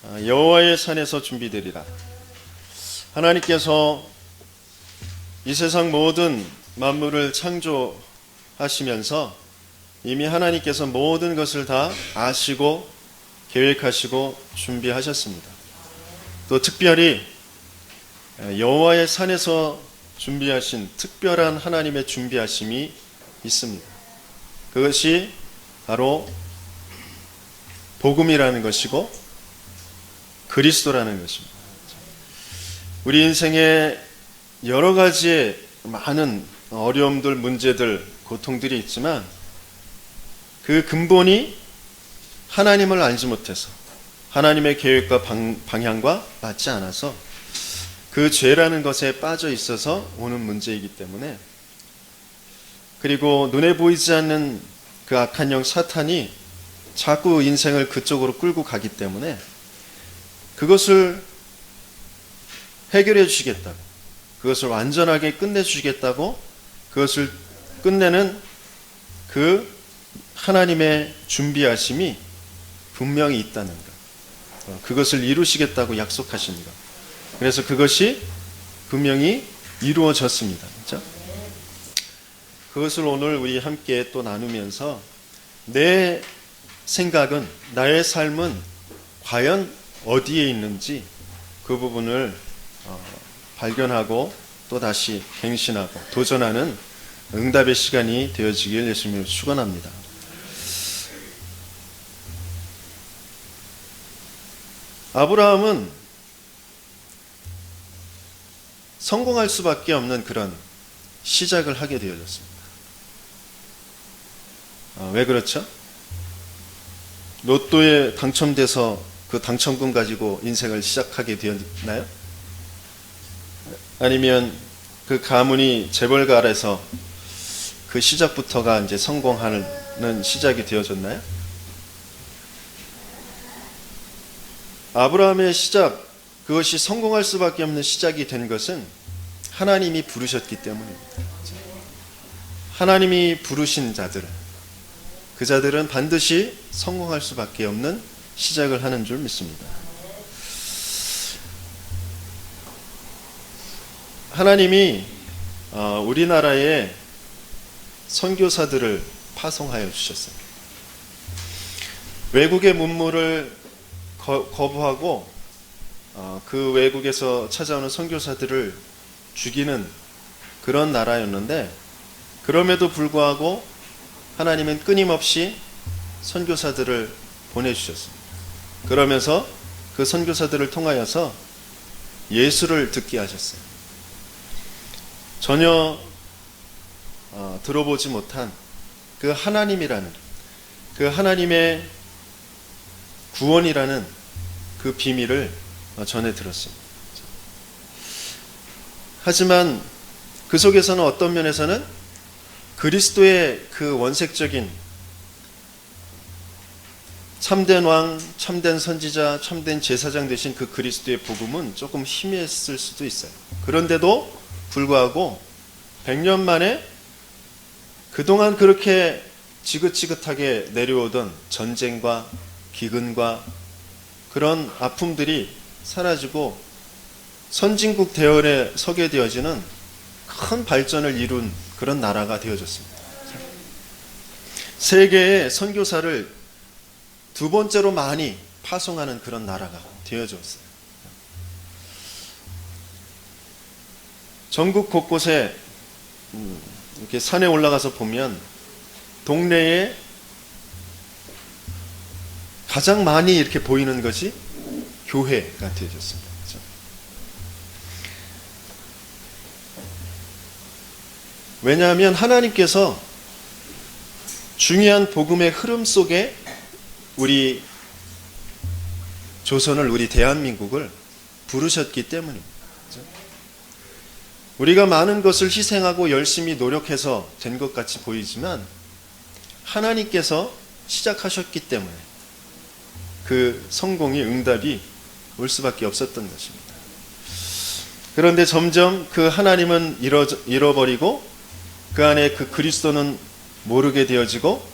여호와의 산에서 준비되리라. 하나님께서 이 세상 모든 만물을 창조하시면서 이미 하나님께서 모든 것을 다 아시고 계획하시고 준비하셨습니다. 또 특별히 여호와의 산에서 준비하신 특별한 하나님의 준비하심이 있습니다. 그것이 바로 복음이라는 것이고 그리스도라는 것입니다. 우리 인생에 여러 가지의 많은 어려움들, 문제들, 고통들이 있지만 그 근본이 하나님을 알지 못해서 하나님의 계획과 방향과 맞지 않아서 그 죄라는 것에 빠져 있어서 오는 문제이기 때문에, 그리고 눈에 보이지 않는 그 악한 영 사탄이 자꾸 인생을 그쪽으로 끌고 가기 때문에 그것을 해결해 주시겠다고, 그것을 완전하게 끝내 주시겠다고, 그것을 끝내는 그 하나님의 준비하심이 분명히 있다는 것, 그것을 이루시겠다고 약속하신 것, 그래서 그것이 분명히 이루어졌습니다. 그렇죠? 그것을 오늘 우리 함께 또 나누면서 내 생각은, 나의 삶은 과연 어디에 있는지 그 부분을 발견하고 또 다시 갱신하고 도전하는 응답의 시간이 되어지길 예수님을 축원합니다. 아브라함은 성공할 수밖에 없는 그런 시작을 하게 되어졌습니다. 왜 그렇죠? 로또에 당첨돼서 그 당첨금 가지고 인생을 시작하게 되었나요? 아니면 그 가문이 재벌가 아래서 그 시작부터가 이제 성공하는 시작이 되어졌나요? 아브라함의 시작, 그것이 성공할 수밖에 없는 시작이 된 것은 하나님이 부르셨기 때문입니다. 하나님이 부르신 자들은, 그 자들은 반드시 성공할 수밖에 없는 시작을 하는 줄 믿습니다. 하나님이 우리나라에 선교사들을 파송하여 주셨어요. 외국의 문물을 거부하고 그 외국에서 찾아오는 선교사들을 죽이는 그런 나라였는데, 그럼에도 불구하고 하나님은 끊임없이 선교사들을 보내주셨습니다. 그러면서 그 선교사들을 통하여서 예수를 듣게 하셨어요. 전혀 들어보지 못한 그 하나님이라는, 그 하나님의 구원이라는 그 비밀을 전해 들었습니다. 하지만 그 속에서는 어떤 면에서는 그리스도의 그 원색적인 참된 왕, 참된 선지자, 참된 제사장 되신 그 그리스도의 복음은 조금 희미했을 수도 있어요. 그런데도 불구하고 100년 만에 그동안 그렇게 지긋지긋하게 내려오던 전쟁과 기근과 그런 아픔들이 사라지고 선진국 대열에 서게 되어지는 큰 발전을 이룬 그런 나라가 되어졌습니다. 세계의 선교사를 두 번째로 많이 파송하는 그런 나라가 되어졌어요. 전국 곳곳에 이렇게 산에 올라가서 보면 동네에 가장 많이 이렇게 보이는 것이 교회가 되어졌습니다. 그렇죠? 왜냐하면 하나님께서 중요한 복음의 흐름 속에 우리 조선을, 우리 대한민국을 부르셨기 때문입니다. 그렇죠? 우리가 많은 것을 희생하고 열심히 노력해서 된 것 같이 보이지만 하나님께서 시작하셨기 때문에 그 성공이, 응답이 올 수밖에 없었던 것입니다. 그런데 점점 그 하나님은 잃어버리고 그 안에 그 그리스도는 모르게 되어지고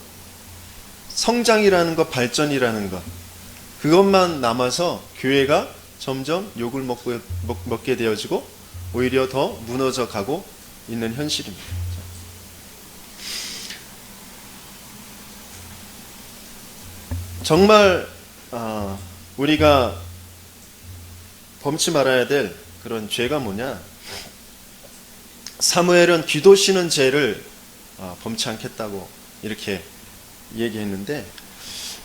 성장이라는 것, 발전이라는 것, 그것만 남아서 교회가 점점 욕을 먹게 되어지고 오히려 더 무너져 가고 있는 현실입니다. 정말 우리가 범치 말아야 될 그런 죄가 뭐냐? 사무엘은 기도 쉬는 죄를 범치 않겠다고 이렇게 얘기했는데,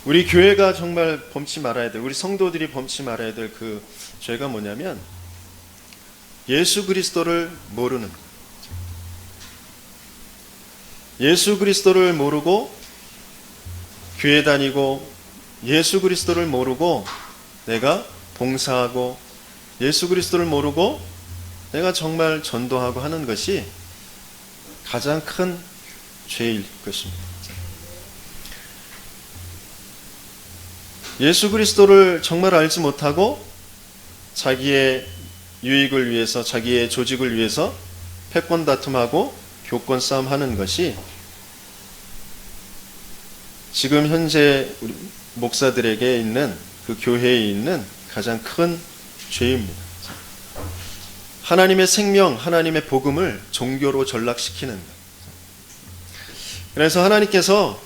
우리 교회가 정말 범치 말아야 될, 우리 성도들이 범치 말아야 될 그 죄가 뭐냐면 예수 그리스도를 모르는 거예요. 예수 그리스도를 모르고 교회 다니고 예수 그리스도를 모르고 내가 봉사하고 예수 그리스도를 모르고 내가 정말 전도하고 하는 것이 가장 큰 죄일 것입니다. 예수 그리스도를 정말 알지 못하고 자기의 유익을 위해서, 자기의 조직을 위해서 패권 다툼하고 교권 싸움하는 것이 지금 현재 우리 목사들에게 있는, 그 교회에 있는 가장 큰 죄입니다. 하나님의 생명, 하나님의 복음을 종교로 전락시키는 것. 그래서 하나님께서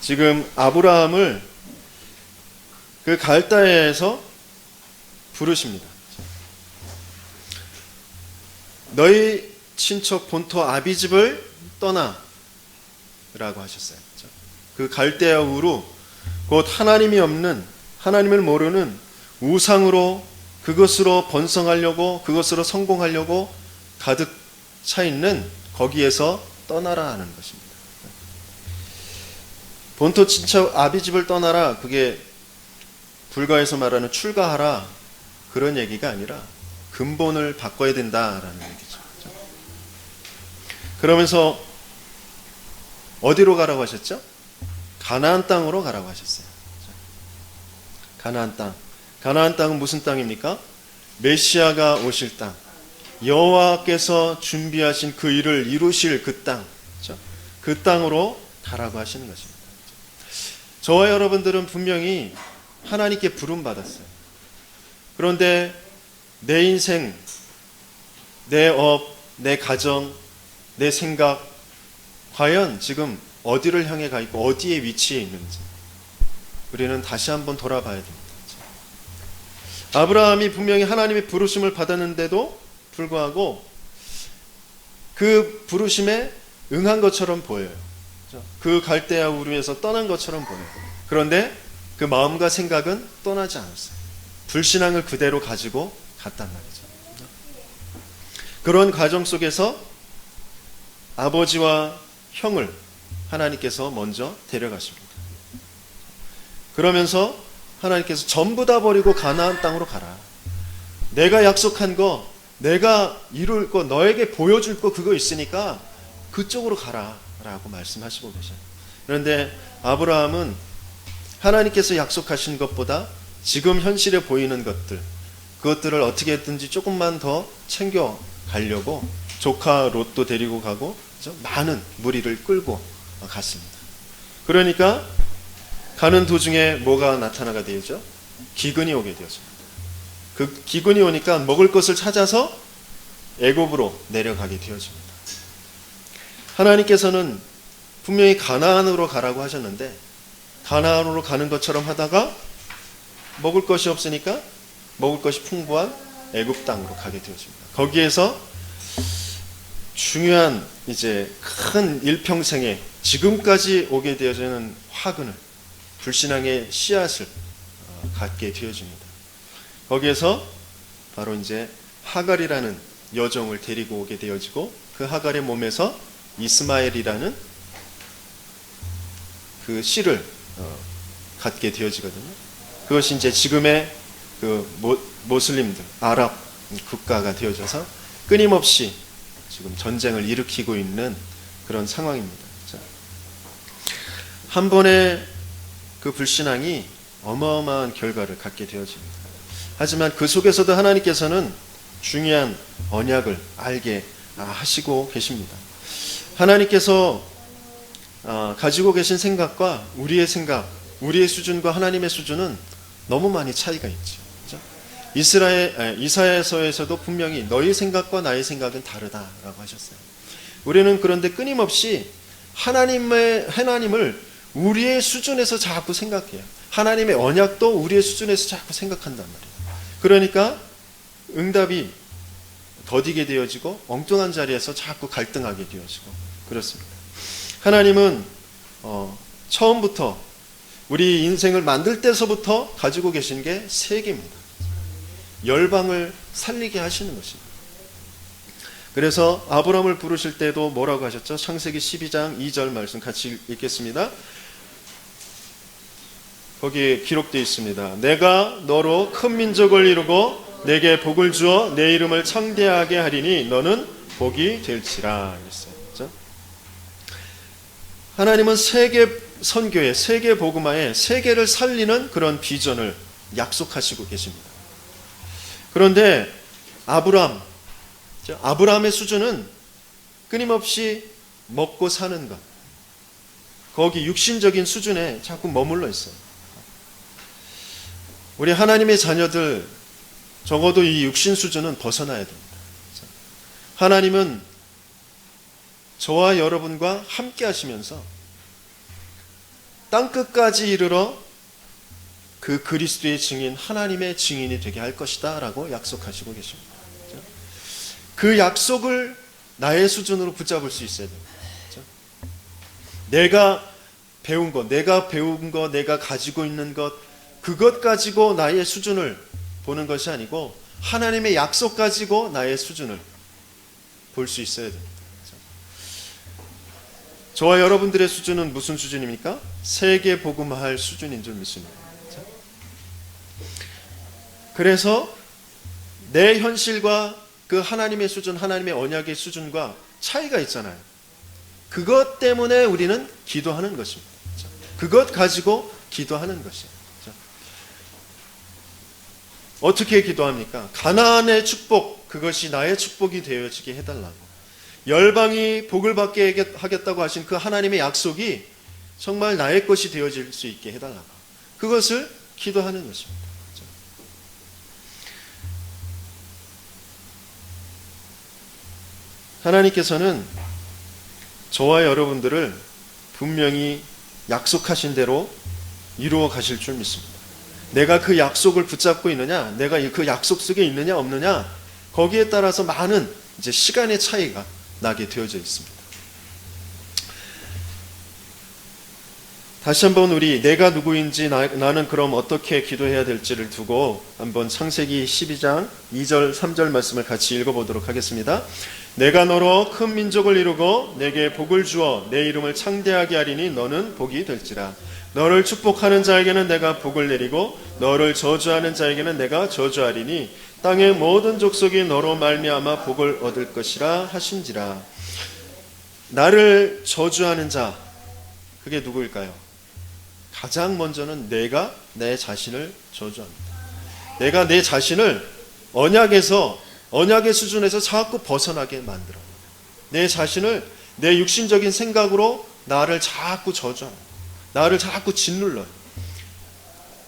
지금 아브라함을 그 갈대아에서 부르십니다. 너희 친척 본토 아비집을 떠나 라고 하셨어요. 그 갈대아 우루, 곧 하나님이 없는, 하나님을 모르는 우상으로, 그것으로 번성하려고, 그것으로 성공하려고 가득 차 있는 거기에서 떠나라 하는 것입니다. 본토 친척 아비집을 떠나라, 그게 불가에서 말하는 출가하라, 그런 얘기가 아니라 근본을 바꿔야 된다라는 얘기죠. 그러면서 어디로 가라고 하셨죠? 가나안 땅으로 가라고 하셨어요. 가나안 땅. 가나안 땅은 무슨 땅입니까? 메시아가 오실 땅. 여호와께서 준비하신 그 일을 이루실 그 땅. 그 땅으로 가라고 하시는 것입니다. 저와 여러분들은 분명히 하나님께 부름받았어요. 그런데 내 인생, 내 업, 내 가정, 내 생각, 과연 지금 어디를 향해 가 있고 어디에 위치해 있는지 우리는 다시 한번 돌아봐야 됩니다. 아브라함이 분명히 하나님의 부르심을 받았는데도 불구하고 그 부르심에 응한 것처럼 보여요. 그 갈대아 우르에서 떠난 것처럼 보여요. 그런데 그 마음과 생각은 떠나지 않았어요. 불신앙을 그대로 가지고 갔단 말이죠. 그런 과정 속에서 아버지와 형을 하나님께서 먼저 데려가십니다. 그러면서 하나님께서 전부 다 버리고 가나안 땅으로 가라. 내가 약속한 거, 내가 이룰 거, 너에게 보여줄 거 그거 있으니까 그쪽으로 가라 라고 말씀하시고 계셔요. 그런데 아브라함은 하나님께서 약속하신 것보다 지금 현실에 보이는 것들, 그것들을 어떻게든지 조금만 더 챙겨 가려고 조카 롯도 데리고 가고 많은 무리를 끌고 갔습니다. 그러니까 가는 도중에 뭐가 나타나게 되죠? 기근이 오게 되었습니다. 그 기근이 오니까 먹을 것을 찾아서 애굽으로 내려가게 되어집니다. 하나님께서는 분명히 가나안으로 가라고 하셨는데 가나안으로 가는 것처럼 하다가 먹을 것이 없으니까 먹을 것이 풍부한 애굽 땅으로 가게 되어집니다. 거기에서 중요한 이제 큰 일평생에 지금까지 오게 되어지는 화근을, 불신앙의 씨앗을 갖게 되어집니다. 거기에서 바로 이제 하갈이라는 여종을 데리고 오게 되어지고 그 하갈의 몸에서 이스마엘이라는 그 씨를 갖게 되어지거든요. 그것이 이제 지금의 그 모슬림들, 아랍 국가가 되어져서 끊임없이 지금 전쟁을 일으키고 있는 그런 상황입니다. 한 번의 그 불신앙이 어마어마한 결과를 갖게 되어집니다. 하지만 그 속에서도 하나님께서는 중요한 언약을 알게 하시고 계십니다. 하나님께서 가지고 계신 생각과 우리의 생각, 우리의 수준과 하나님의 수준은 너무 많이 차이가 있죠. 그렇죠? 이사야서에서도 분명히 너희 생각과 나의 생각은 다르다라고 하셨어요. 우리는 그런데 끊임없이 하나님을 우리의 수준에서 자꾸 생각해요. 하나님의 언약도 우리의 수준에서 자꾸 생각한단 말이에요. 그러니까 응답이 더디게 되어지고 엉뚱한 자리에서 자꾸 갈등하게 되어지고 그렇습니다. 하나님은 처음부터 우리 인생을 만들 때서부터 가지고 계신 게 세계입니다. 열방을 살리게 하시는 것입니다. 그래서 아브라함을 부르실 때도 뭐라고 하셨죠? 창세기 12장 2절 말씀 같이 읽겠습니다. 거기에 기록되어 있습니다. 내가 너로 큰 민족을 이루고 내게 복을 주어 내 이름을 창대하게 하리니 너는 복이 될지라 했어요. 그렇죠? 하나님은 세계 선교에, 세계 복음화에 세계를 살리는 그런 비전을 약속하시고 계십니다. 그런데 아브라함의 수준은 끊임없이 먹고 사는 것, 거기 육신적인 수준에 자꾸 머물러 있어요. 우리 하나님의 자녀들 적어도 이 육신 수준은 벗어나야 됩니다. 하나님은 저와 여러분과 함께 하시면서 땅끝까지 이르러 그 그리스도의 증인, 하나님의 증인이 되게 할 것이다 라고 약속하시고 계십니다. 그 약속을 나의 수준으로 붙잡을 수 있어야 됩니다. 내가 배운 것, 내가 가지고 있는 것, 그것 가지고 나의 수준을 보는 것이 아니고 하나님의 약속 가지고 나의 수준을 볼 수 있어야 됩니다. 저와 여러분들의 수준은 무슨 수준입니까? 세계 복음화할 수준인 줄 믿습니다. 그래서 내 현실과 그 하나님의 수준, 하나님의 언약의 수준과 차이가 있잖아요. 그것 때문에 우리는 기도하는 것입니다. 그것 가지고 기도하는 것이에요. 어떻게 기도합니까? 가나안의 축복, 그것이 나의 축복이 되어지게 해달라고. 열방이 복을 받게 하겠다고 하신 그 하나님의 약속이 정말 나의 것이 되어질 수 있게 해달라고. 그것을 기도하는 것입니다. 하나님께서는 저와 여러분들을 분명히 약속하신 대로 이루어 가실 줄 믿습니다. 내가 그 약속을 붙잡고 있느냐, 내가 그 약속 속에 있느냐 없느냐, 거기에 따라서 많은 이제 시간의 차이가 나게 되어져 있습니다. 다시 한번 우리 내가 누구인지 나는 그럼 어떻게 기도해야 될지를 두고 한번 창세기 12장 2절 3절 말씀을 같이 읽어보도록 하겠습니다. 내가 너로 큰 민족을 이루고 내게 복을 주어 내 이름을 창대하게 하리니 너는 복이 될지라. 너를 축복하는 자에게는 내가 복을 내리고 너를 저주하는 자에게는 내가 저주하리니 땅의 모든 족속이 너로 말미암아 복을 얻을 것이라 하신지라. 나를 저주하는 자, 그게 누구일까요? 가장 먼저는 내가 내 자신을 저주합니다. 내가 내 자신을 언약의 수준에서 자꾸 벗어나게 만들어요. 내 자신을 내 육신적인 생각으로 나를 자꾸 저주합니다. 나를 자꾸 짓눌러요.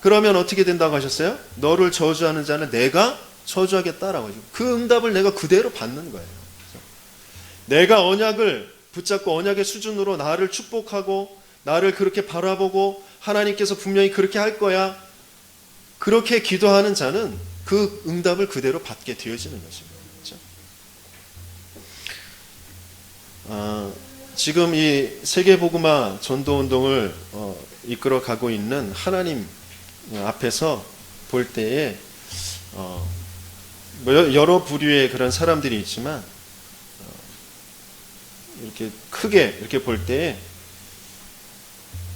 그러면 어떻게 된다고 하셨어요? 너를 저주하는 자는 내가 저주하겠다라고 하죠. 그 응답을 내가 그대로 받는 거예요. 내가 언약을 붙잡고 언약의 수준으로 나를 축복하고 나를 그렇게 바라보고 하나님께서 분명히 그렇게 할 거야, 그렇게 기도하는 자는 그 응답을 그대로 받게 되어지는 것입니다. 그렇죠? 지금 이 세계복음화 전도운동을 이끌어 가고 있는 하나님 앞에서 볼 때에 여러 부류의 그런 사람들이 있지만 이렇게 크게 이렇게 볼 때에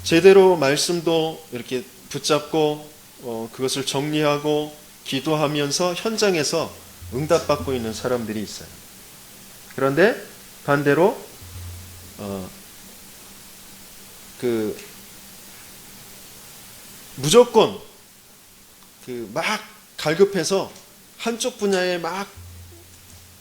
제대로 말씀도 이렇게 붙잡고 그것을 정리하고 기도하면서 현장에서 응답받고 있는 사람들이 있어요. 그런데 반대로 무조건 막 갈급해서 한쪽 분야에 막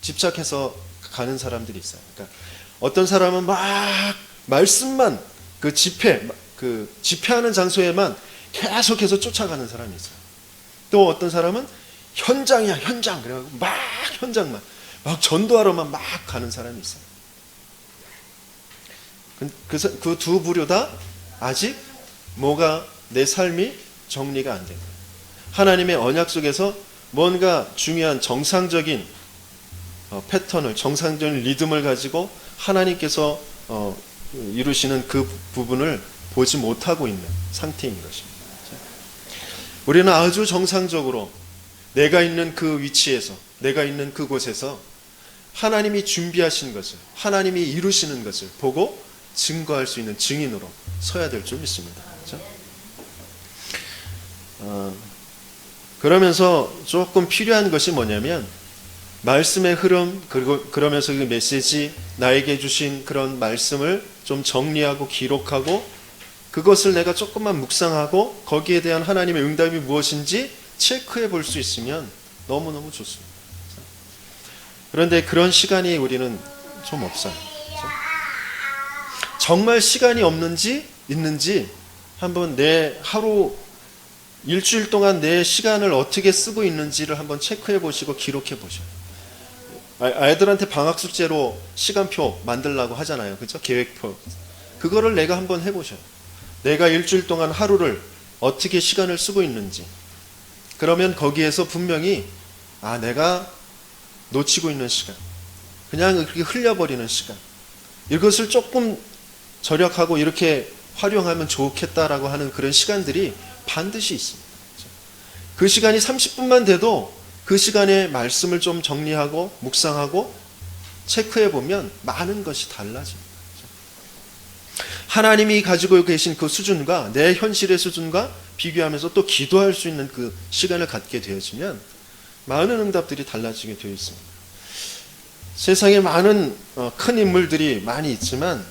집착해서 가는 사람들이 있어요. 그러니까 어떤 사람은 막 말씀만 그 집회 그 집회하는 장소에만 계속해서 쫓아가는 사람이 있어요. 또 어떤 사람은 현장이야, 현장. 그래가지고 막 현장만, 막 전도하러만 막 가는 사람이 있어요. 그 두 부류 다 아직 뭐가 내 삶이 정리가 안 된 거예요. 하나님의 언약 속에서 뭔가 중요한 정상적인 패턴을, 정상적인 리듬을 가지고 하나님께서 이루시는 그 부분을 보지 못하고 있는 상태인 것입니다. 우리는 아주 정상적으로 내가 있는 그 위치에서, 내가 있는 그곳에서 하나님이 준비하신 것을, 하나님이 이루시는 것을 보고 증거할 수 있는 증인으로 서야 될 줄 믿습니다. 그렇죠? 그러면서 조금 필요한 것이 뭐냐면 말씀의 흐름, 그리고 그러면서 그 메시지, 나에게 주신 그런 말씀을 좀 정리하고 기록하고 그것을 내가 조금만 묵상하고 거기에 대한 하나님의 응답이 무엇인지 체크해 볼 수 있으면 너무너무 좋습니다. 그런데 그런 시간이 우리는 좀 없어요. 정말 시간이 없는지 있는지 한번 내 하루 일주일 동안 내 시간을 어떻게 쓰고 있는지를 한번 체크해 보시고 기록해 보셔요. 아이들한테 방학 숙제로 시간표 만들라고 하잖아요. 그렇죠? 계획표. 그거를 내가 한번 해보셔요. 내가 일주일 동안 하루를 어떻게 시간을 쓰고 있는지. 그러면 거기에서 분명히 내가 놓치고 있는 시간, 그냥 그렇게 흘려버리는 시간, 이것을 조금 절약하고 이렇게 활용하면 좋겠다라고 하는 그런 시간들이 반드시 있습니다. 그 시간이 30분만 돼도 그 시간에 말씀을 좀 정리하고 묵상하고 체크해 보면 많은 것이 달라집니다. 하나님이 가지고 계신 그 수준과 내 현실의 수준과 비교하면서 또 기도할 수 있는 그 시간을 갖게 되어지면 많은 응답들이 달라지게 되어 있습니다. 세상에 많은 큰 인물들이 많이 있지만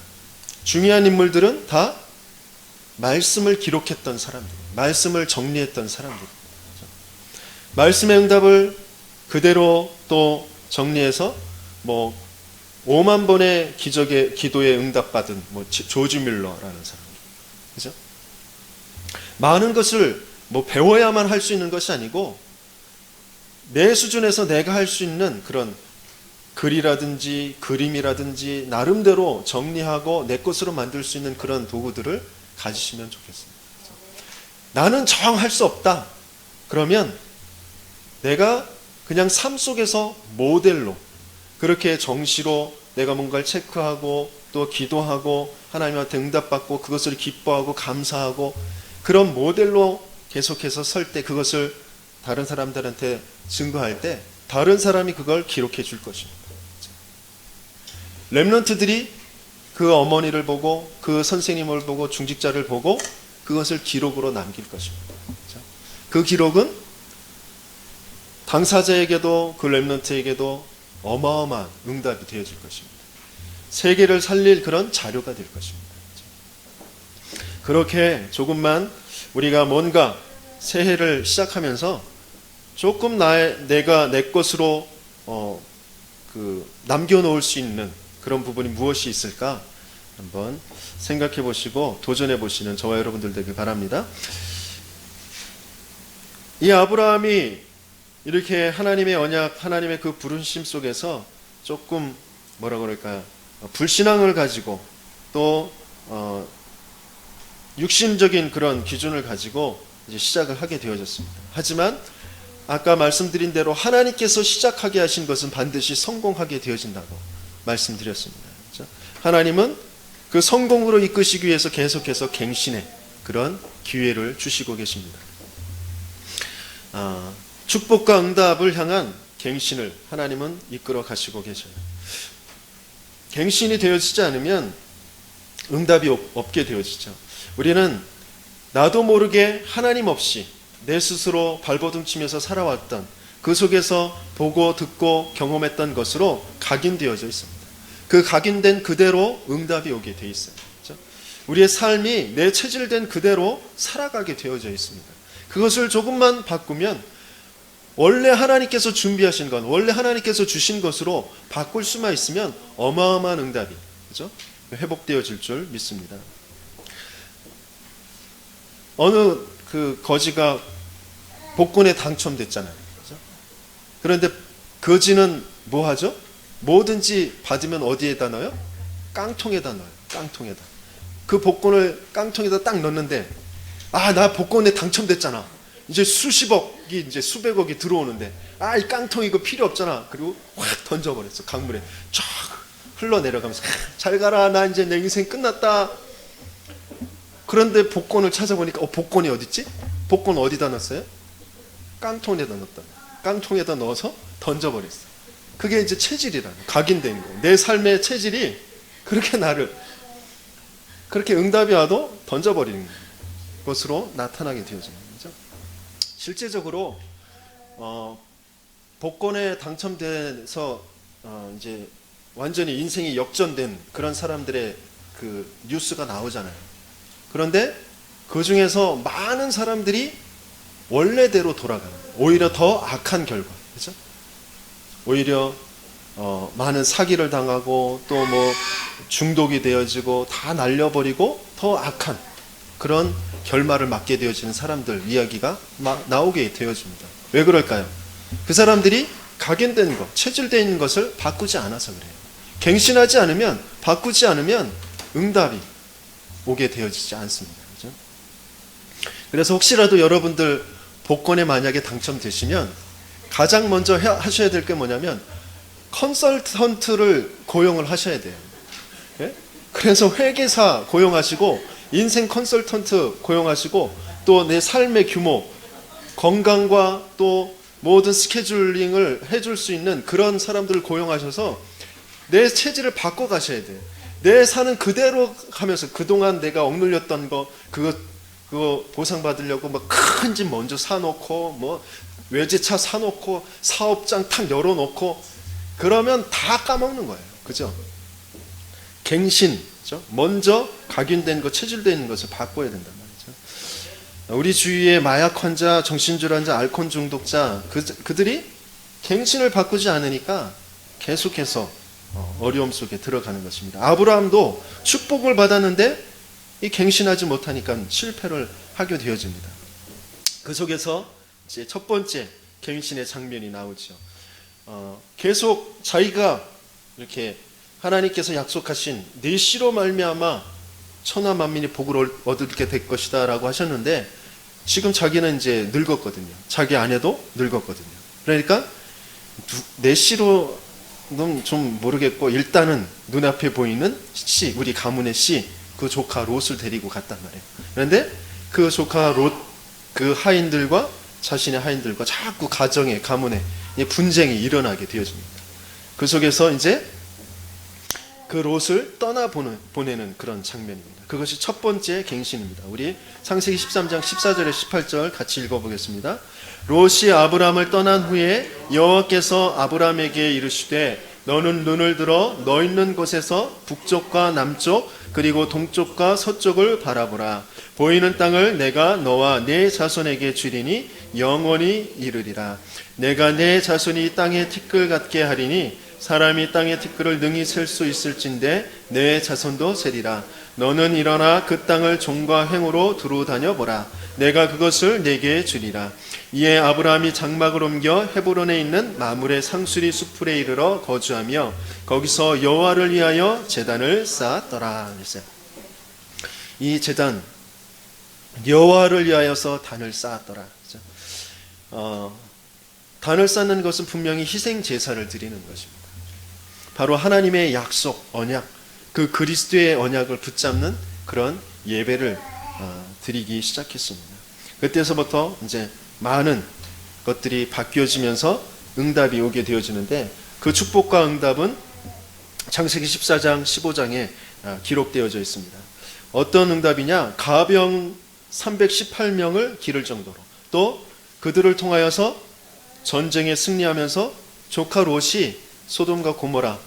중요한 인물들은 다 말씀을 기록했던 사람들, 말씀을 정리했던 사람들, 말씀의 응답을 그대로 또 정리해서 5만 번의 기도에 응답받은 조지 밀러라는 사람, 그죠? 많은 것을 배워야만 할 수 있는 것이 아니고 내 수준에서 내가 할 수 있는 그런 글이라든지 그림이라든지 나름대로 정리하고 내 것으로 만들 수 있는 그런 도구들을 가지시면 좋겠습니다. 나는 정 할 수 없다. 그러면 내가 그냥 삶 속에서 모델로 그렇게 정시로 내가 뭔가를 체크하고 또 기도하고 하나님한테 응답받고 그것을 기뻐하고 감사하고 그런 모델로 계속해서 설 때 그것을 다른 사람들한테 증거할 때 다른 사람이 그걸 기록해 줄 것입니다. 렘넌트들이 그 어머니를 보고 그 선생님을 보고 중직자를 보고 그것을 기록으로 남길 것입니다. 그 기록은 당사자에게도 그 렘넌트에게도 어마어마한 응답이 되어질 것입니다. 세계를 살릴 그런 자료가 될 것입니다. 그렇게 조금만 우리가 뭔가 새해를 시작하면서 조금 내가 내 것으로 남겨놓을 수 있는 그런 부분이 무엇이 있을까 한번 생각해 보시고 도전해 보시는 저와 여러분들 되길 바랍니다. 이 아브라함이 이렇게 하나님의 언약, 하나님의 그 부르심 속에서 조금 불신앙을 가지고 또 육신적인 그런 기준을 가지고 이제 시작을 하게 되어졌습니다. 하지만 아까 말씀드린 대로 하나님께서 시작하게 하신 것은 반드시 성공하게 되어진다고 말씀드렸습니다. 그렇죠? 하나님은 그 성공으로 이끄시기 위해서 계속해서 갱신의 그런 기회를 주시고 계십니다. 축복과 응답을 향한 갱신을 하나님은 이끌어 가시고 계셔요. 갱신이 되어지지 않으면 응답이 없게 되어지죠. 우리는 나도 모르게 하나님 없이 내 스스로 발버둥 치면서 살아왔던 그 속에서 보고 듣고 경험했던 것으로 각인되어져 있습니다. 그 각인된 그대로 응답이 오게 돼 있어요. 그렇죠? 우리의 삶이 내 체질된 그대로 살아가게 되어져 있습니다. 그것을 조금만 바꾸면 원래 하나님께서 준비하신 것, 원래 하나님께서 주신 것으로 바꿀 수만 있으면 어마어마한 응답이, 그렇죠? 회복되어질 줄 믿습니다. 어느 그 거지가 복권에 당첨됐잖아요. 그죠? 그런데 거지는 뭐 하죠? 뭐든지 받으면 어디에다 넣어요? 깡통에다 넣어요. 깡통에다. 그 복권을 깡통에다 딱 넣는데, 아, 나 복권에 당첨됐잖아. 이제 수십억이, 이제 수백억이 들어오는데, 아, 이 깡통 이거 필요 없잖아. 그리고 확 던져버렸어. 강물에 쫙 흘러내려가면서, 잘 가라. 나 이제 내 인생 끝났다. 그런데 복권을 찾아보니까, 복권이 어딨지? 복권 어디다 넣었어요? 깡통에다 넣었다. 깡통에다 넣어서 던져버렸어. 그게 이제 체질이라는, 각인된 거. 내 삶의 체질이 그렇게 나를, 그렇게 응답이 와도 던져버리는 것으로 나타나게 되어지는 거죠. 실제적으로 복권에 당첨돼서 이제 완전히 인생이 역전된 그런 사람들의 그 뉴스가 나오잖아요. 그런데 그 중에서 많은 사람들이 원래대로 돌아가는, 오히려 더 악한 결과, 그렇죠? 오히려 많은 사기를 당하고 또 뭐 중독이 되어지고 다 날려버리고 더 악한 그런 결말을 맞게 되어지는 사람들 이야기가 나오게 되어집니다. 왜 그럴까요? 그 사람들이 각인된 것, 체질되어 있는 것을 바꾸지 않아서 그래요. 갱신하지 않으면, 바꾸지 않으면 응답이 오게 되어지지 않습니다. 그렇죠? 그래서 혹시라도 여러분들 복권에 만약에 당첨되시면 가장 먼저 하셔야 될 게 뭐냐면 컨설턴트를 고용을 하셔야 돼요. 예? 그래서 회계사 고용하시고 인생 컨설턴트 고용하시고 또 내 삶의 규모, 건강과 또 모든 스케줄링을 해줄 수 있는 그런 사람들을 고용하셔서 내 체질을 바꿔 가셔야 돼요. 내 사는 그대로 하면서 그동안 내가 억눌렸던 거 그거 보상받으려고 막 큰 집 먼저 사놓고 뭐 외제차 사놓고 사업장 탁 열어놓고 그러면 다 까먹는 거예요. 그죠? 갱신, 그죠? 먼저 각인된 것, 체질되어 있는 것을 바꿔야 된단 말이죠. 우리 주위에 마약 환자, 정신질환자, 알코올 중독자 그들이 갱신을 바꾸지 않으니까 계속해서 어려움 속에 들어가는 것입니다. 아브라함도 축복을 받았는데 이 갱신하지 못하니까 실패를 하게 되어집니다. 그 속에서 이제 첫 번째 갱신의 장면이 나오죠. 계속 자기가 이렇게 하나님께서 약속하신 네 씨로 말미암아 천하 만민이 복을 얻게 될 것이다라고 하셨는데 지금 자기는 이제 늙었거든요. 자기 아내도 늙었거든요. 그러니까 내 씨로는 좀 모르겠고 일단은 눈앞에 보이는 씨, 우리 가문의 씨, 그 조카 롯을 데리고 갔단 말이에요. 그런데 그 조카 롯, 그 하인들과 자신의 하인들과 자꾸 가정에, 가문에 분쟁이 일어나게 되어집니다. 그 속에서 이제 그 롯을 떠나보내는 그런 장면입니다. 그것이 첫 번째 갱신입니다. 우리 창세기 13장 14절에 18절 같이 읽어보겠습니다. 롯이 아브람을 떠난 후에 여호와께서 아브람에게 이르시되 너는 눈을 들어 너 있는 곳에서 북쪽과 남쪽 그리고 동쪽과 서쪽을 바라보라. 보이는 땅을 내가 너와 네 자손에게 주리니 영원히 이르리라. 내가 네 자손이 이 땅의 티끌 같게 하리니 사람이 땅의 티끌을 능히 셀 수 있을진데 내 자손도 세리라. 너는 일어나 그 땅을 종과 횡으로 두루 다녀보라. 내가 그것을 내게 주리라. 이에 아브라함이 장막을 옮겨 헤브론에 있는 마므레 상수리 수풀에 이르러 거주하며 거기서 여호와를 위하여 제단을 쌓았더라. 그랬어요. 이 제단, 여호와를 위하여서 단을 쌓았더라. 단을 쌓는 것은 분명히 희생 제사를 드리는 것입니다. 바로 하나님의 약속, 언약, 그 그리스도의 언약을 붙잡는 그런 예배를 드리기 시작했습니다. 그때서부터 이제 많은 것들이 바뀌어지면서 응답이 오게 되어지는데 그 축복과 응답은 창세기 14장, 15장에 기록되어져 있습니다. 어떤 응답이냐? 가병 318명을 기를 정도로 또 그들을 통하여서 전쟁에 승리하면서 조카 롯이 소돔과 고모라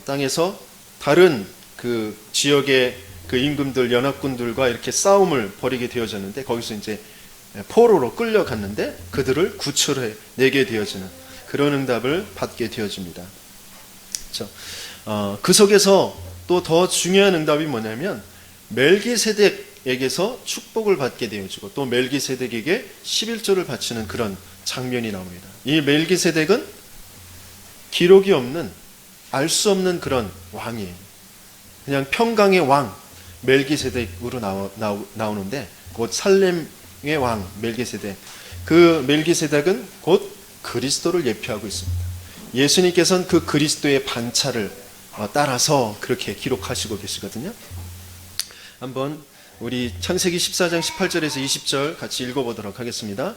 땅에서 다른 그 지역의 그 임금들 연합군들과 이렇게 싸움을 벌이게 되어졌는데 거기서 이제 포로로 끌려갔는데 그들을 구출해 내게 되어지는 그런 응답을 받게 되어집니다. 그 속에서 또 더 중요한 응답이 뭐냐면 멜기세덱 멜기세덱에게서 축복을 받게 되어지고 또 멜기세덱에게 11조를 바치는 그런 장면이 나옵니다. 이 멜기세덱은 기록이 없는, 알 수 없는 그런 왕이에요. 그냥 평강의 왕 멜기세덱으로 나오는데 곧 살렘의 왕 멜기세덱, 그 멜기세덱은 곧 그리스도를 예표하고 있습니다. 예수님께서는 그 그리스도의 반차를 따라서 그렇게 기록하시고 계시거든요. 한번 우리 창세기 14장 18절에서 20절 같이 읽어보도록 하겠습니다.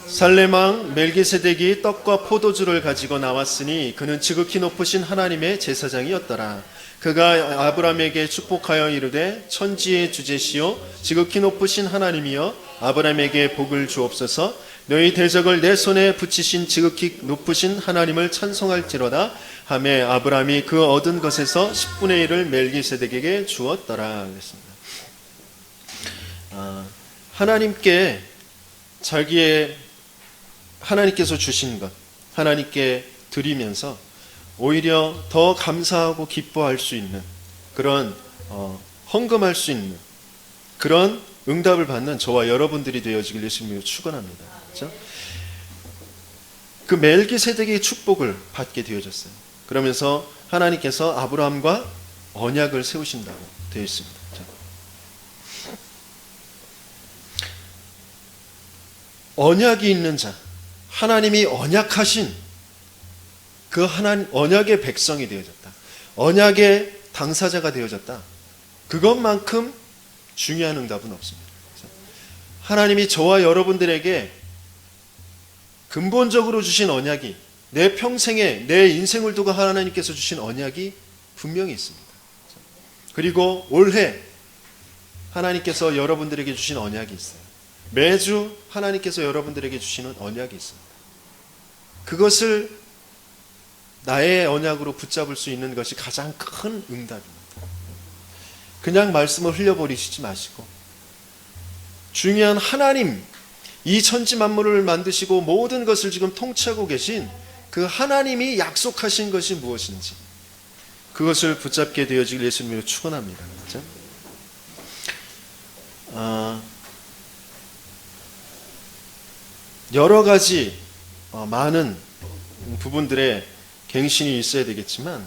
살렘왕 멜기세덱이 떡과 포도주를 가지고 나왔으니 그는 지극히 높으신 하나님의 제사장이었더라. 그가 아브라함에게 축복하여 이르되 천지의 주제시요 지극히 높으신 하나님이여 아브라함에게 복을 주옵소서. 너희 대적을 내 손에 붙이신 지극히 높으신 하나님을 찬송할지로다 하매 아브라함이 그 얻은 것에서 10분의 1을 멜기세덱에게 주었더라 그랬습니다. 하나님께 하나님께서 주신 것 하나님께 드리면서 오히려 더 감사하고 기뻐할 수 있는 그런 헌금할 수 있는 그런 응답을 받는 저와 여러분들이 되어지길 예수님으로 축원합니다. 그렇죠? 그 멜기세덱의 축복을 받게 되어졌어요. 그러면서 하나님께서 아브라함과 언약을 세우신다고 되어 있습니다. 언약이 있는 자, 하나님이 언약하신 그 언약의 백성이 되어졌다. 언약의 당사자가 되어졌다. 그것만큼 중요한 응답은 없습니다. 하나님이 저와 여러분들에게 근본적으로 주신 언약이, 내 평생에 내 인생을 두고 하나님께서 주신 언약이 분명히 있습니다. 그리고 올해 하나님께서 여러분들에게 주신 언약이 있어요. 매주 하나님께서 여러분들에게 주시는 언약이 있습니다. 그것을 나의 언약으로 붙잡을 수 있는 것이 가장 큰 응답입니다. 그냥 말씀을 흘려버리시지 마시고 중요한 하나님, 이 천지 만물을 만드시고 모든 것을 지금 통치하고 계신 그 하나님이 약속하신 것이 무엇인지 그것을 붙잡게 되어지길 예수님으로 축원합니다. 그렇죠? 여러 가지 많은 부분들의 갱신이 있어야 되겠지만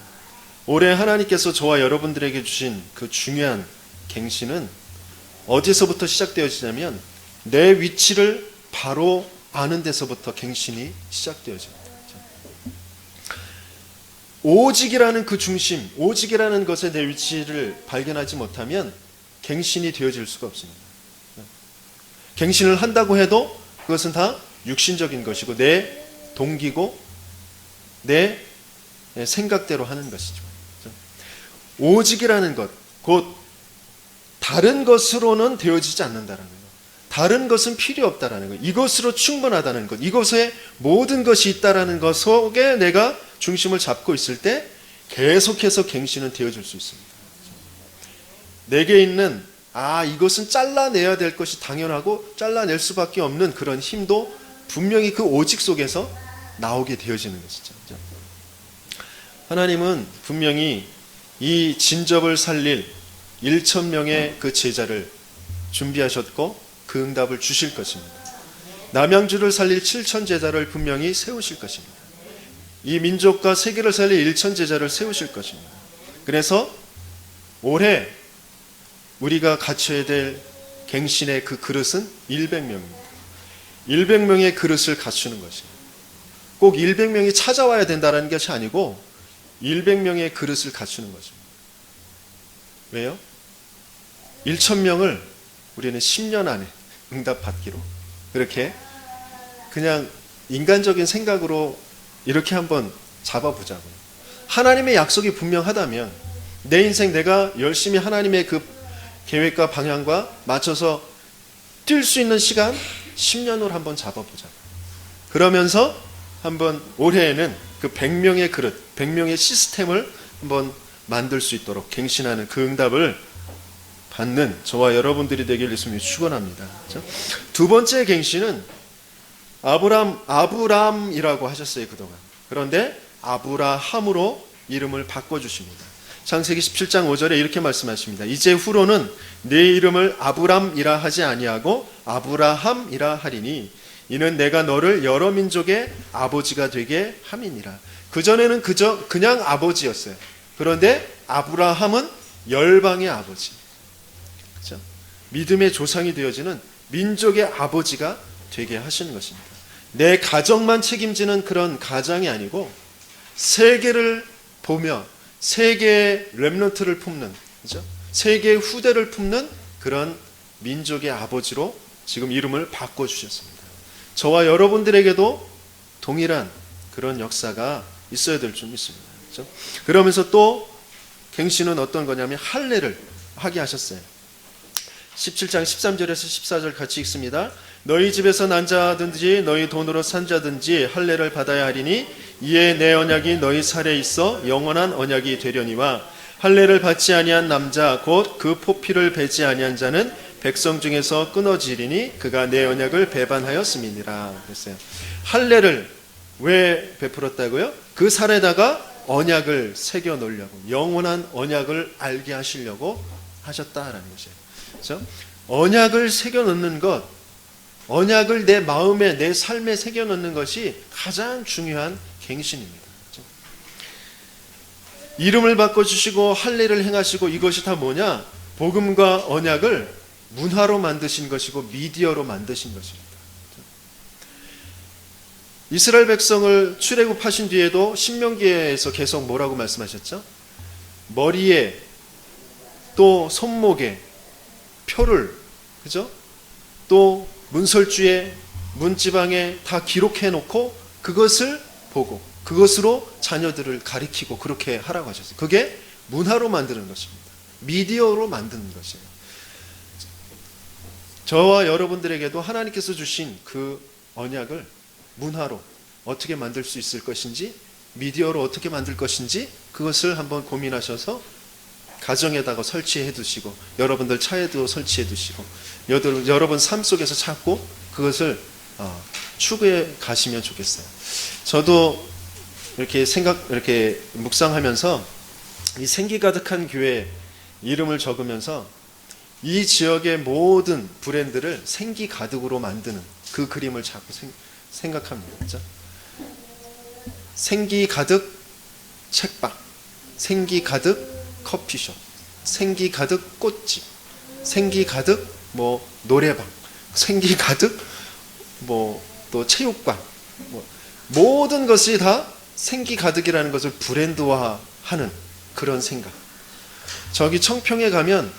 올해 하나님께서 저와 여러분들에게 주신 그 중요한 갱신은 어디서부터 시작되어지냐면 내 위치를 바로 아는 데서부터 갱신이 시작되어집니다. 오직이라는 그 중심, 오직이라는 것에 내 위치를 발견하지 못하면 갱신이 되어질 수가 없습니다. 갱신을 한다고 해도 그것은 다 육신적인 것이고 내 동기고 내 생각대로 하는 것이죠. 오직이라는 것, 곧 다른 것으로는 되어지지 않는다라는 것, 다른 것은 필요 없다라는 것, 이것으로 충분하다는 것, 이것에 모든 것이 있다라는 것 속에 내가 중심을 잡고 있을 때 계속해서 갱신은 되어질 수 있습니다. 내게 있는 이것은 잘라내야 될 것이 당연하고 잘라낼 수밖에 없는 그런 힘도 분명히 그 오직 속에서 나오게 되어지는 것이죠. 하나님은 분명히 이 진접을 살릴 1,000명의 그 제자를 준비하셨고 그 응답을 주실 것입니다. 남양주를 살릴 7,000 제자를 분명히 세우실 것입니다. 이 민족과 세계를 살릴 1,000 제자를 세우실 것입니다. 그래서 올해 우리가 갖춰야 될 갱신의 그 그릇은 100명입니다. 100명의 그릇을 갖추는 것입니다. 꼭 100명이 찾아와야 된다는 것이 아니고 100명의 그릇을 갖추는 것입니다. 왜요? 1,000명을 우리는 10년 안에 응답받기로 그렇게 그냥 인간적인 생각으로 이렇게 한번 잡아보자고요. 하나님의 약속이 분명하다면 내 인생 내가 열심히 하나님의 그 계획과 방향과 맞춰서 뛸 수 있는 시간 10년으로 한번 잡아보자고요. 그러면서 한번 올해에는 그 100명의 그릇, 100명의 시스템을 한번 만들 수 있도록 갱신하는 그 응답을 받는 저와 여러분들이 되길 예수님이 축원합니다. 그렇죠? 두 번째 갱신은 아브람이라고 하셨어요 그동안. 그런데 아브라함으로 이름을 바꿔주십니다. 창세기 17장 5절에 이렇게 말씀하십니다. 이제 후로는 내 이름을 아브람이라 하지 아니하고 아브라함이라 하리니 이는 내가 너를 여러 민족의 아버지가 되게 함이니라. 그전에는 그냥 아버지였어요. 그런데 아브라함은 열방의 아버지, 그렇죠? 믿음의 조상이 되어지는 민족의 아버지가 되게 하시는 것입니다. 내 가정만 책임지는 그런 가장이 아니고 세계를 보며 세계의 렘넌트를 품는, 그렇죠? 세계의 후대를 품는 그런 민족의 아버지로 지금 이름을 바꿔주셨습니다. 저와 여러분들에게도 동일한 그런 역사가 있어야 될 줄 믿습니다. 그렇죠? 그러면서 또 갱신은 어떤 거냐면 할례를 하게 하셨어요. 17장 13절에서 14절 같이 읽습니다. 너희 집에서 난 자든지 너희 돈으로 산 자든지 할례를 받아야 하리니 이에 내 언약이 너희 살에 있어 영원한 언약이 되려니와 할례를 받지 아니한 남자 곧 그 포피를 베지 아니한 자는 백성 중에서 끊어지리니 그가 내 언약을 배반하였음이니라 그랬어요. 할례를 왜 베풀었다고요? 그 살에다가 언약을 새겨 놓으려고, 영원한 언약을 알게 하시려고 하셨다라는 것이에요. 그렇죠? 언약을 새겨 놓는 것, 언약을 내 마음에, 내 삶에 새겨 놓는 것이 가장 중요한 갱신입니다. 그렇죠? 이름을 바꿔주시고 할례를 행하시고 이것이 다 뭐냐? 복음과 언약을 문화로 만드신 것이고 미디어로 만드신 것입니다. 이스라엘 백성을 출애굽하신 뒤에도 신명기에서 계속 뭐라고 말씀하셨죠? 머리에 또 손목에 표를, 그죠? 또 문설주에 문지방에 다 기록해 놓고 그것을 보고 그것으로 자녀들을 가리키고 그렇게 하라고 하셨어요. 그게 문화로 만드는 것입니다. 미디어로 만드는 것이에요. 저와 여러분들에게도 하나님께서 주신 그 언약을 문화로 어떻게 만들 수 있을 것인지, 미디어로 어떻게 만들 것인지 그것을 한번 고민하셔서 가정에다가 설치해 두시고 여러분들 차에도 설치해 두시고 여러분 삶 속에서 찾고 그것을 추구해 가시면 좋겠어요. 저도 이렇게 묵상하면서 이 생기 가득한 교회 이름을 적으면서 이 지역의 모든 브랜드를 생기 가득으로 만드는 그 그림을 자꾸 생각합니다. 그렇죠? 생기 가득 책방, 생기 가득 커피숍, 생기 가득 꽃집, 생기 가득 노래방, 생기 가득 또 체육관, 모든 것이 다 생기 가득이라는 것을 브랜드화하는 그런 생각. 저기 청평에 가면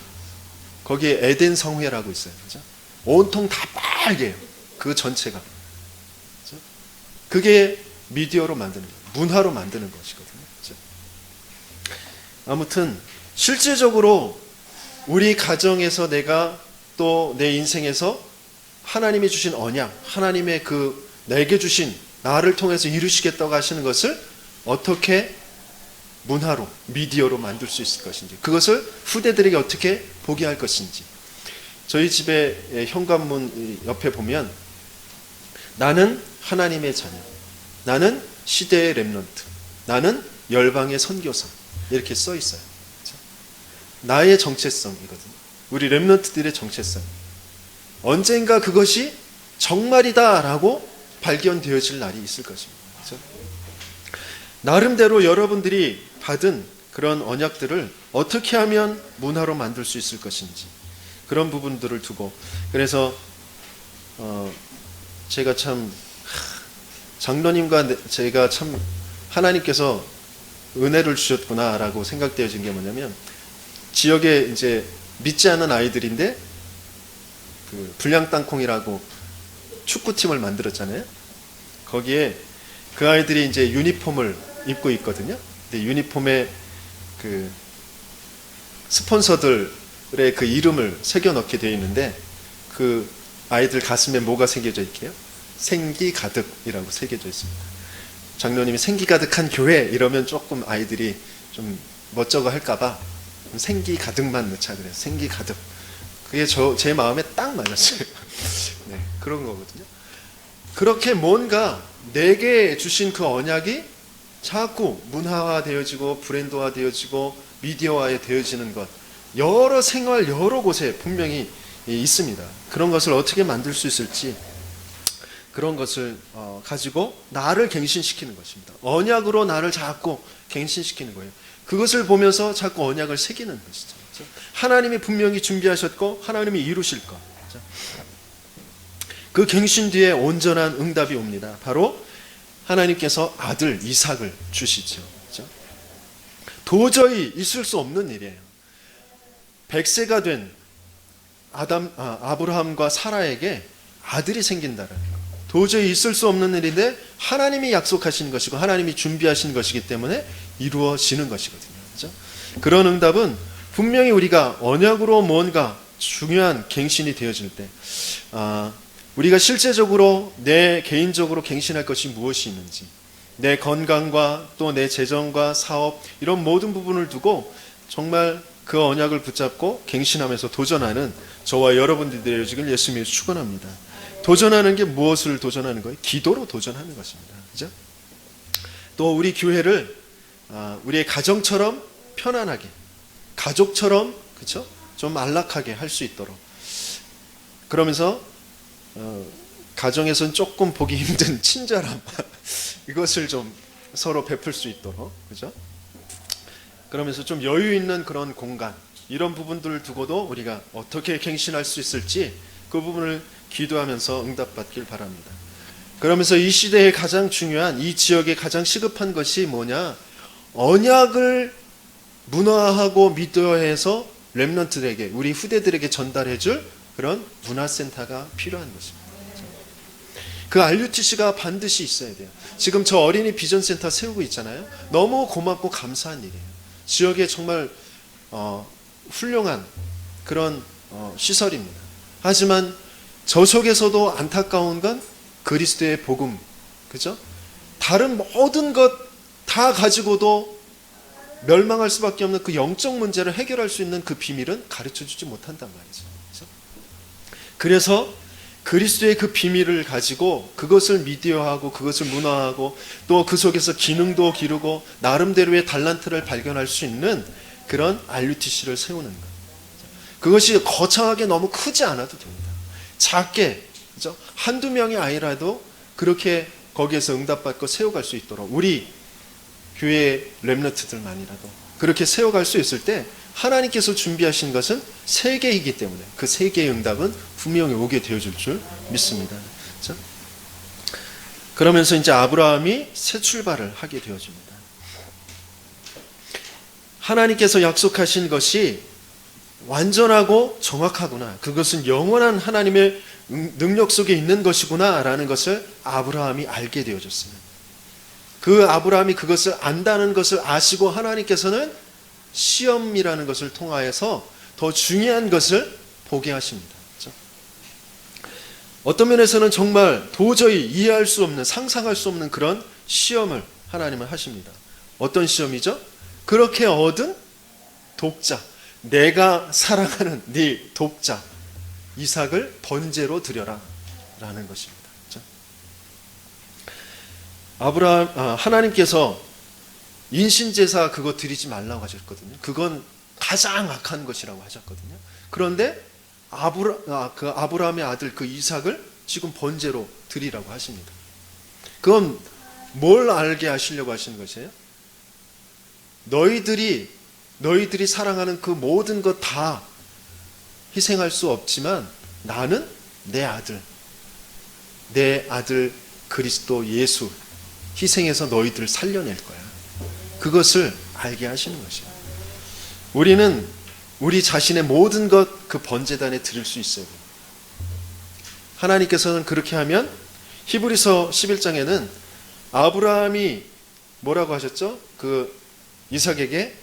거기에 에덴 성회라고 있어요. 그죠? 온통 다 빨개요. 그 전체가. 그죠? 그게 미디어로 만드는 거예요. 문화로 만드는 것이거든요. 그죠? 아무튼 실질적으로 우리 가정에서 내가 또 내 인생에서 하나님이 주신 언약, 하나님의 그 내게 주신 나를 통해서 이루시겠다고 하시는 것을 어떻게 문화로, 미디어로 만들 수 있을 것인지, 그것을 후대들에게 어떻게 보게 할 것인지. 저희 집의 현관문 옆에 보면 나는 하나님의 자녀, 나는 시대의 렘넌트, 나는 열방의 선교사 이렇게 써 있어요. 그렇죠? 나의 정체성이거든요. 우리 렘넌트들의 정체성. 언젠가 그것이 정말이다라고 발견되어질 날이 있을 것입니다. 그렇죠? 나름대로 여러분들이 받은 그런 언약들을 어떻게 하면 문화로 만들 수 있을 것인지, 그런 부분들을 두고, 그래서 제가 참 장로님과 제가 참 하나님께서 은혜를 주셨구나라고 생각되어진 게 뭐냐면, 지역에 이제 믿지 않는 아이들인데 그 불량 땅콩이라고 축구팀을 만들었잖아요. 거기에 그 아이들이 이제 유니폼을 입고 있거든요. 근데 유니폼에 그 스폰서들의 그 이름을 새겨 넣게 되어 있는데, 그 아이들 가슴에 뭐가 새겨져 있게요? 생기 가득이라고 새겨져 있습니다. 장로님이 생기 가득한 교회 이러면 조금 아이들이 좀 멋쩍어 할까봐 생기 가득만 넣자 그래요. 생기 가득. 그게 제 마음에 딱 맞았어요. 네, 그런 거거든요. 그렇게 뭔가 내게 주신 그 언약이 자꾸 문화화 되어지고 브랜드화 되어지고 미디어화에 되어지는 것, 여러 생활 여러 곳에 분명히 있습니다. 그런 것을 어떻게 만들 수 있을지, 그런 것을 가지고 나를 갱신시키는 것입니다. 언약으로 나를 자꾸 갱신시키는 거예요. 그것을 보면서 자꾸 언약을 새기는 것이죠. 그렇죠? 하나님이 분명히 준비하셨고 하나님이 이루실 것. 그렇죠? 그 갱신 뒤에 온전한 응답이 옵니다. 바로 하나님께서 아들 이삭을 주시죠. 그렇죠? 도저히 있을 수 없는 일이에요. 100세가 된 아브라함과 사라에게 아들이 생긴다는 것. 도저히 있을 수 없는 일인데 하나님이 약속하신 것이고 하나님이 준비하신 것이기 때문에 이루어지는 것이거든요. 그렇죠? 그런 응답은 분명히 우리가 언약으로 뭔가 중요한 갱신이 되어질 때, 우리가 실제적으로 내 개인적으로 갱신할 것이 무엇이 있는지, 내 건강과 또 내 재정과 사업 이런 모든 부분을 두고 정말 그 언약을 붙잡고 갱신하면서 도전하는 저와 여러분들이 되어지길 예수님이 축원합니다. 도전하는 게 무엇을 도전하는 거예요? 기도로 도전하는 것입니다. 그죠? 또 우리 교회를 우리의 가정처럼 편안하게, 가족처럼, 그렇죠? 좀 안락하게 할 수 있도록, 그러면서 가정에서는 조금 보기 힘든 친절함 이것을 좀 서로 베풀 수 있도록, 그죠? 그러면서 좀 여유 있는 그런 공간, 이런 부분들을 두고도 우리가 어떻게 갱신할 수 있을지 그 부분을 기도하면서 응답받길 바랍니다. 그러면서 이 시대에 가장 중요한, 이 지역에 가장 시급한 것이 뭐냐? 언약을 문화하고 미디어해서 렘넌트들에게, 우리 후대들에게 전달해줄 그런 문화센터가 필요한 것입니다. 그 RUTC가 반드시 있어야 돼요. 지금 저 어린이 비전센터 세우고 있잖아요. 너무 고맙고 감사한 일이에요. 지역에 정말 훌륭한 그런 시설입니다. 하지만 저 속에서도 안타까운 건 그리스도의 복음, 그죠? 다른 모든 것 다 가지고도 멸망할 수밖에 없는 그 영적 문제를 해결할 수 있는 그 비밀은 가르쳐주지 못한단 말이죠. 그죠? 그래서 그리스도의 그 비밀을 가지고 그것을 미디어하고 그것을 문화하고 또 그 속에서 기능도 기르고 나름대로의 달란트를 발견할 수 있는 그런 RUTC를 세우는 것. 그것이 거창하게 너무 크지 않아도 됩니다. 작게, 그죠? 한두 명의 아이라도 그렇게 거기에서 응답받고 세워갈 수 있도록 우리 교회 렘넌트들만이라도 그렇게 세워갈 수 있을 때 하나님께서 준비하신 것은 세계이기 때문에 그 세계의 응답은 분명히 오게 되어줄 줄 믿습니다. 그렇죠? 그러면서 이제 아브라함이 새 출발을 하게 되어집니다. 하나님께서 약속하신 것이 완전하고 정확하구나, 그것은 영원한 하나님의 능력 속에 있는 것이구나 라는 것을 아브라함이 알게 되어졌어요. 그 아브라함이 그것을 안다는 것을 아시고 하나님께서는 시험이라는 것을 통하여서 더 중요한 것을 보게 하십니다. 그렇죠? 어떤 면에서는 정말 도저히 이해할 수 없는, 상상할 수 없는 그런 시험을 하나님은 하십니다. 어떤 시험이죠? 그렇게 얻은 독자, 내가 사랑하는 네 독자 이삭을 번제로 드려라 라는 것입니다. 그렇죠? 하나님께서 인신제사 그거 드리지 말라고 하셨거든요. 그건 가장 악한 것이라고 하셨거든요. 그런데 그 아브라함의 아들 그 이삭을 지금 번제로 드리라고 하십니다. 그건 뭘 알게 하시려고 하시는 것이에요? 너희들이 사랑하는 그 모든 것 다 희생할 수 없지만 나는 내 아들 그리스도 예수 희생해서 너희들을 살려낼 거야. 그것을 알게 하시는 것이에요. 우리는 우리 자신의 모든 것 그 번제단에 드릴 수 있어요. 하나님께서는 그렇게 하면 히브리서 11장에는 아브라함이 뭐라고 하셨죠? 그 이삭에게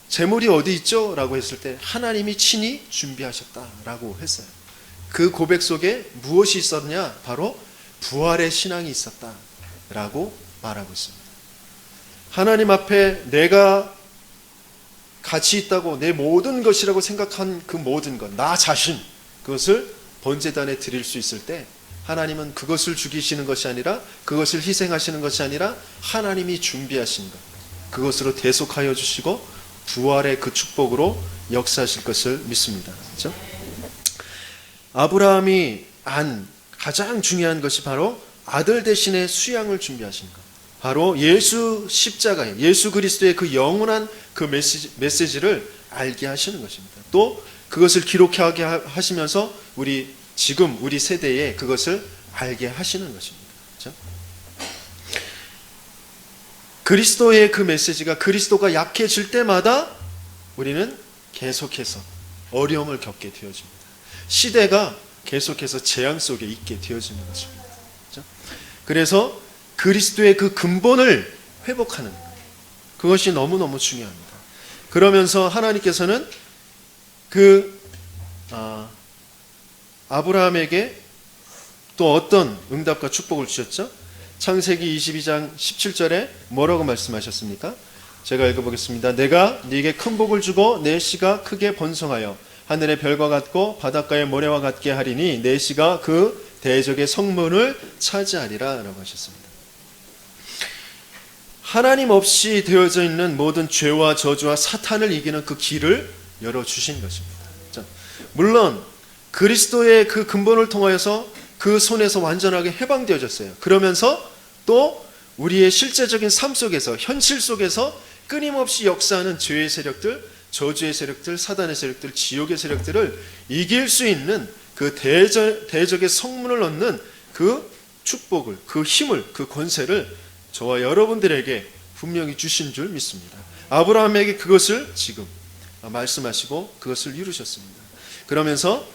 재물이 어디 있죠? 라고 했을 때 하나님이 친히 준비하셨다라고 했어요. 그 고백 속에 무엇이 있었냐? 바로 부활의 신앙이 있었다라고 말하고 있습니다. 하나님 앞에 내가 가치 있다고 내 모든 것이라고 생각한 그 모든 것, 나 자신, 그것을 번제단에 드릴 수 있을 때 하나님은 그것을 죽이시는 것이 아니라, 그것을 희생하시는 것이 아니라 하나님이 준비하신 것, 그것으로 대속하여 주시고 부활의 그 축복으로 역사하실 것을 믿습니다. 그렇죠? 아브라함이 가장 중요한 것이 바로 아들 대신의 수양을 준비하신 것. 바로 예수 십자가의 예수 그리스도의 그 영원한 그 메시지를 알게 하시는 것입니다. 또 그것을 기록하게 하시면서 지금 우리 세대에 그것을 알게 하시는 것입니다. 그렇죠? 그리스도의 그 메시지가 그리스도가 약해질 때마다 우리는 계속해서 어려움을 겪게 되어집니다. 시대가 계속해서 재앙 속에 있게 되어지는 것입니다. 그렇죠? 그래서 그리스도의 그 근본을 회복하는 것, 그것이 너무너무 중요합니다. 그러면서 하나님께서는 아브라함에게 또 어떤 응답과 축복을 주셨죠? 창세기 22장 17절에 뭐라고 말씀하셨습니까? 제가 읽어보겠습니다. 내가 네게 큰 복을 주고 내 씨가 크게 번성하여 하늘의 별과 같고 바닷가의 모래와 같게 하리니 내 씨가 그 대적의 성문을 차지하리라 라고 하셨습니다. 하나님 없이 되어져 있는 모든 죄와 저주와 사탄을 이기는 그 길을 열어주신 것입니다. 물론 그리스도의 그 근본을 통하여서 그 손에서 완전하게 해방되어졌어요. 그러면서 또 우리의 실제적인 삶 속에서, 현실 속에서 끊임없이 역사하는 죄의 세력들, 저주의 세력들, 사단의 세력들, 지옥의 세력들을 이길 수 있는 그 대적의 성문을 얻는 그 축복을, 그 힘을, 그 권세를 저와 여러분들에게 분명히 주신 줄 믿습니다. 아브라함에게 그것을 지금 말씀하시고 그것을 이루셨습니다. 그러면서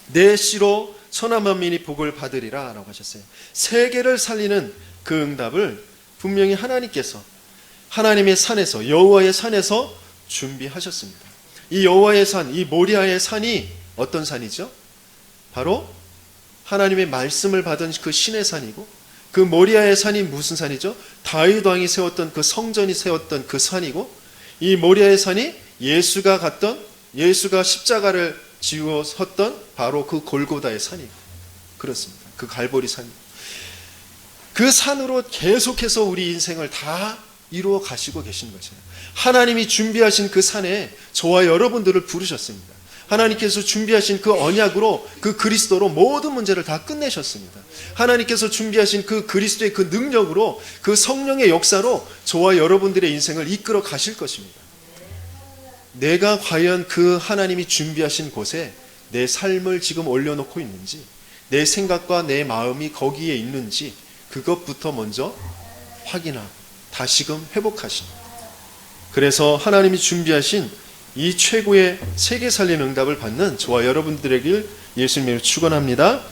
내 씨로 천하 만민이 복을 받으리라 라고 하셨어요. 세계를 살리는 그 응답을 분명히 하나님께서 하나님의 산에서, 여호와의 산에서 준비하셨습니다. 이 여호와의 산, 이 모리아의 산이 어떤 산이죠? 바로 하나님의 말씀을 받은 그 신의 산이고, 그 모리아의 산이 무슨 산이죠? 다윗 왕이 세웠던 그 성전이 세웠던 그 산이고, 이 모리아의 산이 예수가 십자가를 지고 섰던 바로 그 골고다의 산이고, 그렇습니다. 그 갈보리 산이고, 그 산으로 계속해서 우리 인생을 다 이루어 가시고 계신 거죠. 하나님이 준비하신 그 산에 저와 여러분들을 부르셨습니다. 하나님께서 준비하신 그 언약으로, 그 그리스도로 모든 문제를 다 끝내셨습니다. 하나님께서 준비하신 그 그리스도의 그 능력으로, 그 성령의 역사로 저와 여러분들의 인생을 이끌어 가실 것입니다. 내가 과연 그 하나님이 준비하신 곳에 내 삶을 지금 올려놓고 있는지, 내 생각과 내 마음이 거기에 있는지, 그것부터 먼저 확인하고 다시금 회복하십니다. 그래서 하나님이 준비하신 이 최고의 세계 살리는 응답을 받는 저와 여러분들에게 예수님을 축원합니다.